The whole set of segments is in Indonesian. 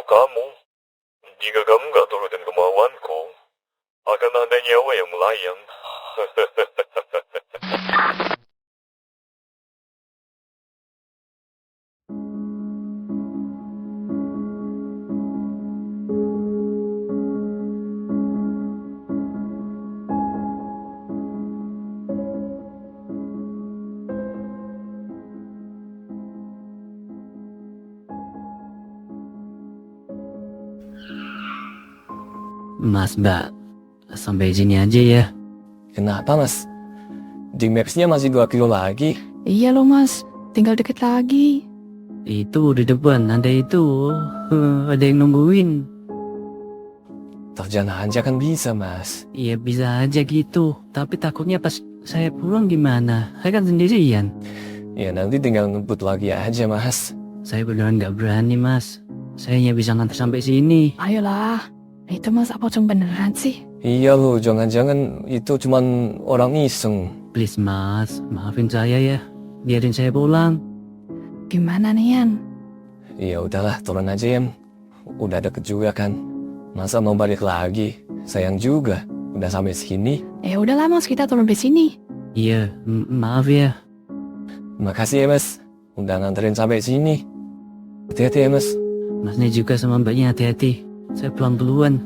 kamu. Jika kamu gak turutin kemauanku, akan ada nyawa yang melayang. Mas, Mbak, sampai sini aja ya. Kenapa, Mas? Di Maps-nya masih 2 kilo lagi. Iya loh mas, tinggal dikit lagi. Itu di depan ada itu. Ada yang nungguin. Terjana aja kan bisa, Mas. Iya bisa aja gitu. Tapi takutnya pas saya pulang gimana? Saya kan sendirian. Ya nanti tinggal ngebut lagi aja, Mas. Saya beneran gak berani, Mas. Saya hanya bisa nganter sampai sini. Ayolah, itu mas Pocong beneran sih? Iya loh, jangan-jangan itu cuman orang iseng. Please, Mas. Maafin saya ya. Biarin saya pulang. Gimana nih Yan? Ya udahlah, turun aja ya. Udah deket juga kan. Masa mau balik lagi? Sayang juga. Udah sampai sini. Ya udahlah mas, kita turun di sini. Iya, maaf ya. Makasih ya, Mas. Udah nganterin sampai sini. Hati-hati ya, Mas. Masnya juga sama mbaknya hati-hati. Saya pulang duluan.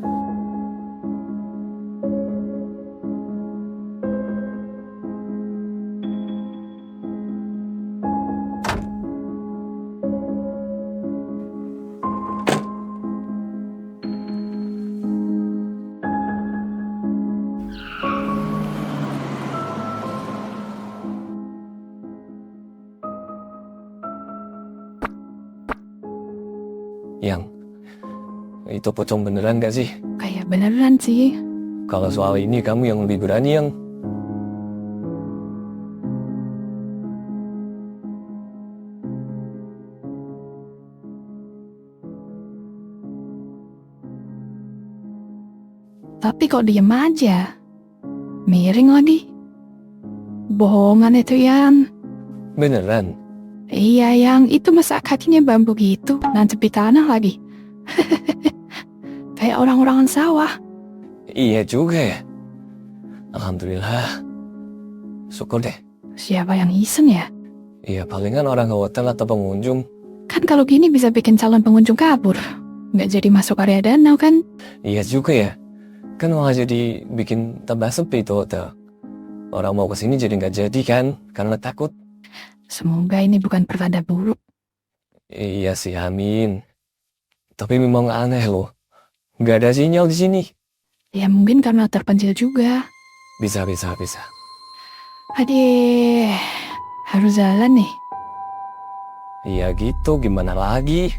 Yang itu pocong beneran gak sih? Kayak beneran sih. Kalau soal ini kamu yang lebih berani, Yang. Tapi kok diem aja? Miring lagi. Bohongan itu Yan. Beneran? Iya Yang, itu masa kakinya bambu gitu, nancep di tanah lagi. Kayak orang-orangan sawah. Iya juga ya. Alhamdulillah. Syukur deh. Siapa yang iseng ya? Iya, palingan orang hotel atau pengunjung. Kan kalau gini bisa bikin calon pengunjung kabur. Nggak jadi masuk area danau kan? Iya juga ya. Kan malah jadi bikin tambah sepi tuh hotel. Orang mau kesini jadi nggak jadi kan, karena takut. Semoga ini bukan pertanda buruk. Iya sih, amin. Tapi memang aneh loh. Nggak ada sinyal di sini. Ya mungkin karena terpencil juga. Bisa. Aduh, harus jalan nih. Iya gitu, gimana lagi?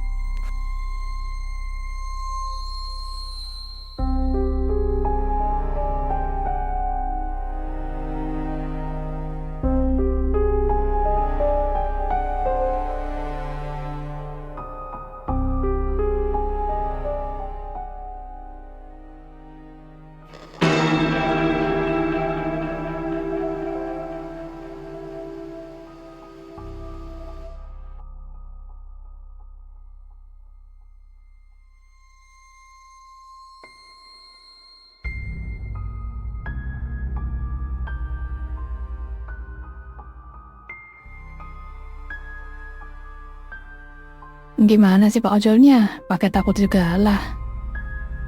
Gimana sih Pak Ojolnya? Pakai takut segala.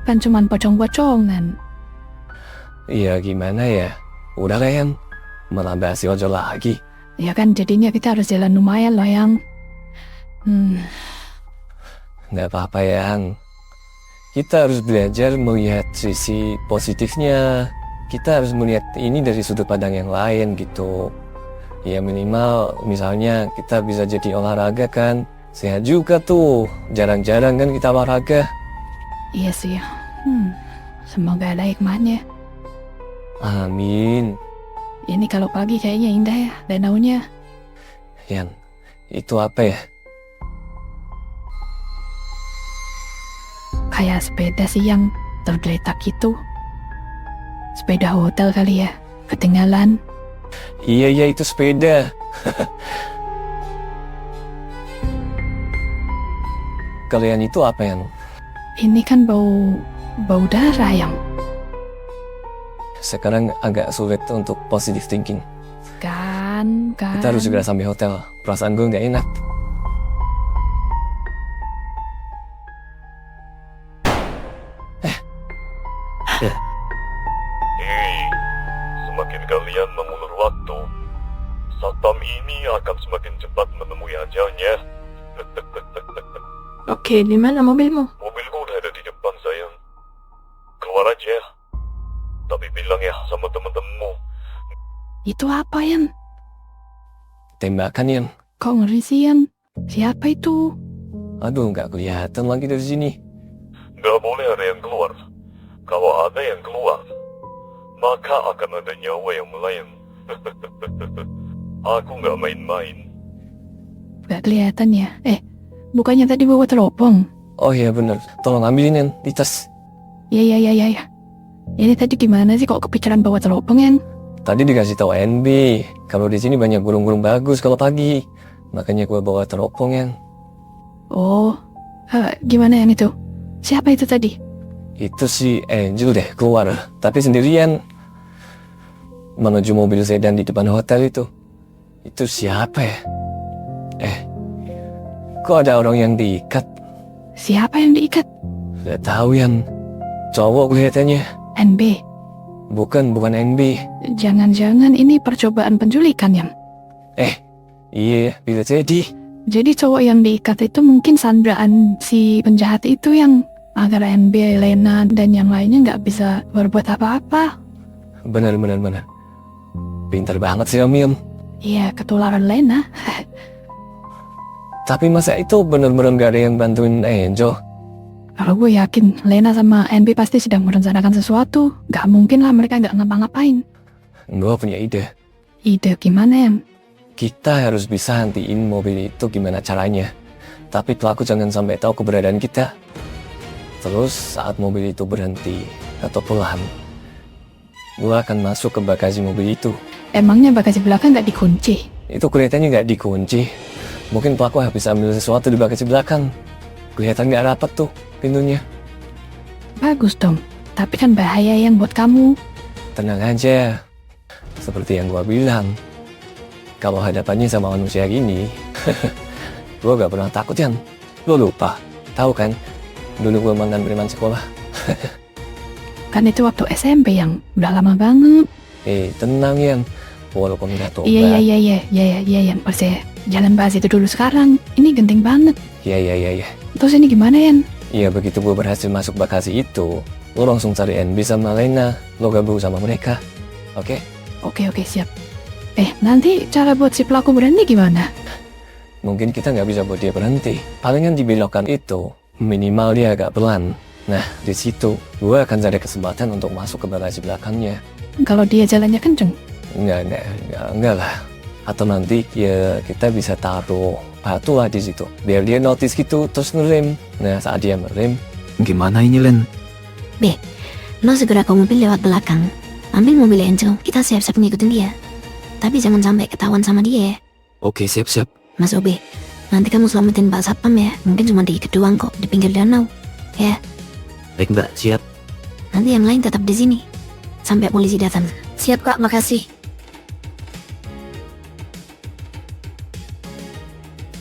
Kan cuman pocong-pocongan. Iya gimana ya? Udah lah Yang. Malah bahas si ojol lagi. Ya kan jadinya kita harus jalan lumayan loh Yang. Nggak apa-apa Yang. Kita harus belajar melihat sisi positifnya. Kita harus melihat ini dari sudut pandang yang lain gitu. Ya minimal misalnya kita bisa jadi olahraga kan. Sehat juga tuh. Jarang-jarang kan kita olahraga. Iya sih. Semoga ada hikmahnya. Amin. Ini kalau pagi kayaknya indah ya danaunya. Yang itu apa ya? Kayak sepeda sih yang tergeletak gitu. Sepeda hotel kali ya. Ketinggalan. Iya itu sepeda. Kalian itu apa Yang? Ini kan bau darah yang Sekarang agak sulit untuk positive thinking. kan. Kita harus segera sampai hotel. Perasaan gue nggak enak. Hei, semakin kalian mengulur waktu, Satam ini akan semakin cepat menemui ajalnya. Oke, di mana mobilmu? Mobilku udah ada di depan, sayang. Keluar aja. Tapi bilang ya sama temen-temenmu. Itu apa, Yan? Tembakan yang, Kok ngeri sih, Yan? Siapa itu? aduh nggak kelihatan lagi dari sini. Gak boleh ada yang keluar. Kalau ada yang keluar, maka akan ada nyawa yang melayang. Aku gak main-main. Gak kelihatan ya? Bukannya tadi bawa teropong? Oh iya bener, tolong ambilin yang di tas. Ya. Ini tadi gimana sih kok kepikiran bawa teropong, Yan? Tadi dikasih tahu NB, kalau di sini banyak burung-burung bagus kalau pagi. Makanya gue bawa teropong yang. Oh, gimana Yan itu? Siapa itu tadi? Itu si Angel deh keluar, tapi sendirian. Menuju mobil sedan di depan hotel itu. Itu siapa ya? Kok ada orang yang diikat? Siapa yang diikat? Gak tahu yang cowok kelihatannya. NB. Bukan NB. Jangan-jangan ini percobaan penculikan, Yan? Iya, bisa jadi. Jadi cowok yang diikat itu mungkin sandraan si penjahat itu yang agar NB, Lena, dan yang lainnya nggak bisa berbuat apa-apa. Benar. Pintar banget sih Om. Iya, ketularan Lena. Tapi masa itu benar-benar gak ada yang bantuin Angel? Kalau gue yakin Lena sama NB pasti sedang merencanakan sesuatu. Gak mungkin lah mereka nggak ngapa-ngapain. Gue punya ide. Ide gimana, Yan? Kita harus bisa hentiin mobil itu gimana caranya. Tapi pelaku jangan sampai tahu keberadaan kita. Terus saat mobil itu berhenti atau pelan, gue akan masuk ke bagasi mobil itu. Emangnya bagasi belakang nggak dikunci? Itu kelihatannya nggak dikunci. Mungkin pelaku habis ambil sesuatu di bagasi belakang. Kelihatan nggak rapat tuh pintunya. Bagus dong. Tapi kan bahaya yang buat kamu. Tenang aja. Seperti yang gue bilang, kalau hadapannya sama manusia gini, gue gak pernah takut Yan. Lo lupa, tahu kan? Dulu gue mantan preman sekolah. Kan itu waktu SMP yang udah lama banget. Tenang Yan. Walaupun udah tobat. Iya, Yan. Pasti jalan bahas itu dulu sekarang. Ini genting banget. Iya. Terus ini gimana, Yan? Iya, begitu gue berhasil masuk bagasi itu, lo langsung cari NB sama Lena. Lo gabung sama mereka. Oke? Oke, siap. Nanti cara buat si pelaku berhenti gimana? Mungkin kita nggak bisa buat dia berhenti. Palingan dibelokkan itu, minimal dia agak pelan. Nah, di situ gue akan cari kesempatan untuk masuk ke bagasi belakangnya. Kalau dia jalannya kenceng? Enggak lah. Atau nanti ya kita bisa taruh batu lah di situ. Biar dia notice gitu terus ngerem. Nah, saat dia ngerem, Gimana ini, Len? Lo segera ke mobil lewat belakang. Ambil mobil Angel, kita siap-siap ngikutin dia. Tapi jangan sampai ketahuan sama dia ya. Oke, siap-siap. Mas Obe, nanti kamu selamatin Pak Satpam ya. Mungkin cuma diikat doang kok di pinggir danau. Ya, Baik, Mbak. Siap. nanti yang lain tetap di sini sampai polisi datang. Siap Kak, makasih.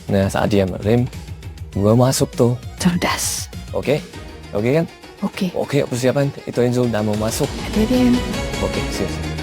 nah saat dia ngerem, gue masuk tuh. Cerdas. Oke kan? Oke. Oke, persiapan. Itu Enzo udah mau masuk. Hati-hati, Yan. Oke, siap.